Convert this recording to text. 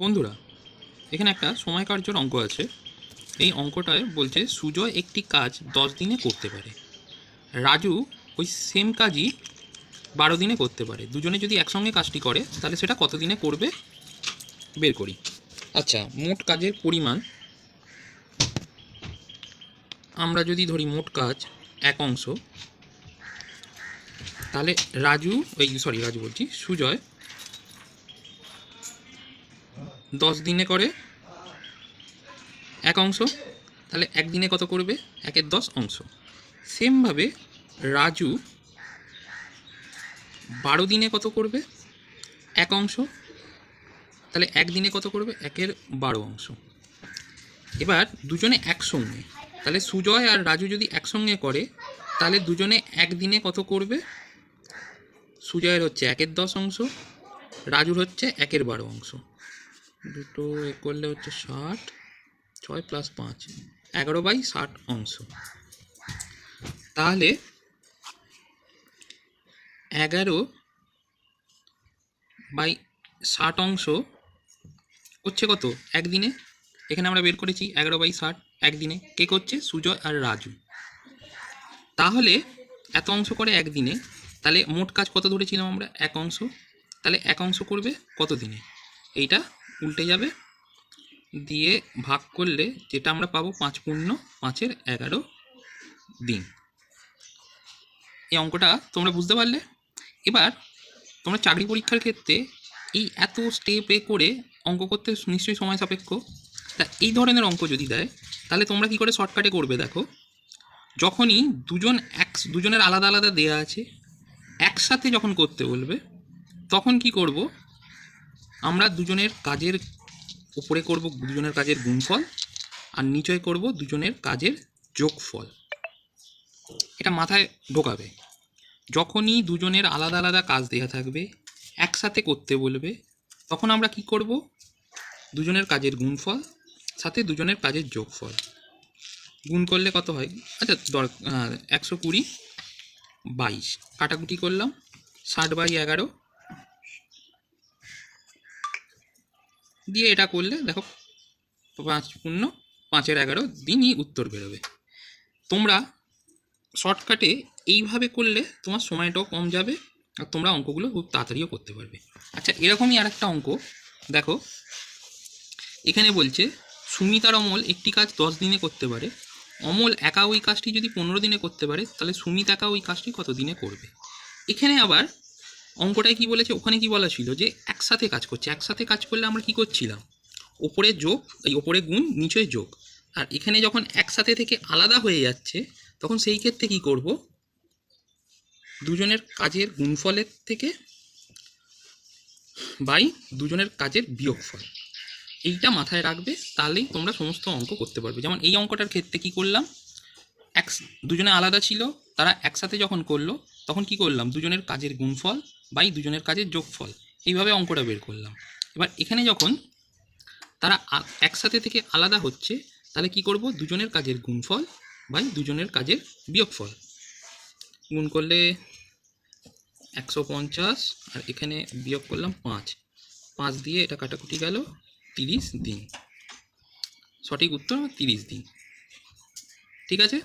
বন্ধুরা, এখানে একটা সময় কার্যর অঙ্ক আছে। এই অঙ্কটায় বলছে সুজয় একটি কাজ 10 দিনে করতে পারে, রাজু ওই সেম কাজই 12 দিনে করতে পারে। দুজনে যদি একসঙ্গে কাজটি করে তাহলে সেটা কত দিনে করবে বের করি। আচ্ছা, মোট কাজের পরিমাণ আমরা যদি ধরি মোট কাজ এক অংশ, তাহলে সুজয় 10 দিনে করে এক অংশ, তাহলে একদিনে কত করবে? 1/10 অংশ। সেমভাবে রাজু 12 দিনে কত করবে? এক অংশ, তাহলে একদিনে কত করবে? 1/12 অংশ। এবার দুজনে একসঙ্গে, তাহলে সুজয় আর রাজু যদি একসঙ্গে করে তাহলে দুজনে একদিনে কত করবে? সুজয়ের হচ্ছে 1/10 অংশ, রাজুর হচ্ছে 1/12 অংশ। দুটো করলে হচ্ছে 60, 6 + 5 11/60 অংশ। তাহলে 11/60 অংশ হচ্ছে কত একদিনে? এখানে আমরা বের করেছি 11/60 একদিনে। কে করছে? সুজয় আর রাজু। তাহলে এত অংশ করে একদিনে, তাহলে মোট কাজ কত ধরেছিলাম আমরা? এক অংশ। তাহলে এক অংশ করবে কত দিনে? এইটা উল্টে যাবে, দিয়ে ভাগ করলে যেটা আমরা পাবো 5 × 5=11 দিন। এই অঙ্কটা তোমরা বুঝতে পারলে? এবার তোমরা চাকরি পরীক্ষার ক্ষেত্রে এই এত স্টেপে করে অঙ্ক করতে নিশ্চয়ই সময় সাপেক্ষ। তা এই ধরনের অঙ্ক যদি দেয় তাহলে তোমরা কি করে শর্টকাটে করবে? দেখো, যখনই দুজনের আলাদা আলাদা দেয়া আছে, একসাথে যখন করতে বলবে তখন কি করব? আমরা দুজনের কাজের উপরে করব দুজনের কাজের গুণফল, আর নিচে করব দুজনের কাজের যোগফল। এটা মাথায় ঢোকাবে। যখনই দুজনের আলাদা আলাদা কাজ দেয়া থাকবে, একসাথে করতে বলবে, তখন আমরা কি করব? দুজনের কাজের গুণফল সাথে দুজনের কাজের যোগফল গুণ করলে কত হয়? আচ্ছা 120/22 কাটাকুটি করলাম, 60/11 দিয়ে এটা করলে দেখো 5 × 5=11 দিনই উত্তর বেরোবে। তোমরা শর্টকাটে এইভাবে করলে তোমার সময়টাও কম যাবে আর তোমরা অঙ্কগুলো খুব তাড়াতাড়িও করতে পারবে। আচ্ছা, এরকমই আর একটা অঙ্ক দেখো, এখানে বলছে সুমিতার অমল একটি কাজ 10 দিনে করতে পারে। অমল একা ওই কাজটি যদি 15 দিনে করতে পারে তাহলে সুমিত একা ওই কাজটি কত দিনে করবে? এখানে আবার অঙ্কটায় কি বলেছে? ওখানে কি বলা ছিল যে একসাথে কাজ করছে। একসাথে কাজ করলে আমরা কি করছিলাম? ওপরে যোগ, এই ওপরে গুণ, নিচে যোগ। আর এখানে যখন একসাথে থেকে আলাদা হয়ে যাচ্ছে তখন সেই ক্ষেত্রে কি করব? দুজনের কাজের গুণফলের থেকে বাই দুজনের কাজের বিয়োগফল। এইটা মাথায় রাখবে, তাহলেই তোমরা সমস্ত অঙ্ক করতে পারবে। যেমন এই অঙ্কটার ক্ষেত্রে কি করলাম? দুজনে আলাদা ছিল, তারা একসাথে যখন করলো তখন কি করলাম? দুজনের কাজের গুণফল বাই দুজনের কাজের যোগফল, এইভাবে অঙ্কটা বের করলাম। এবার এখানে যখন তারা একসাথে থেকে আলাদা হচ্ছে তাহলে কি করব? দুজনের কাজের গুণফল বাই দুজনের কাজের বিয়োগফল। গুণ করলে 150 আর এখানে বিয়োগ করলাম 5 দিয়ে এটা কাটাকুটি গেল, 30 দিন। সঠিক উত্তর 30 দিন। ঠিক আছে।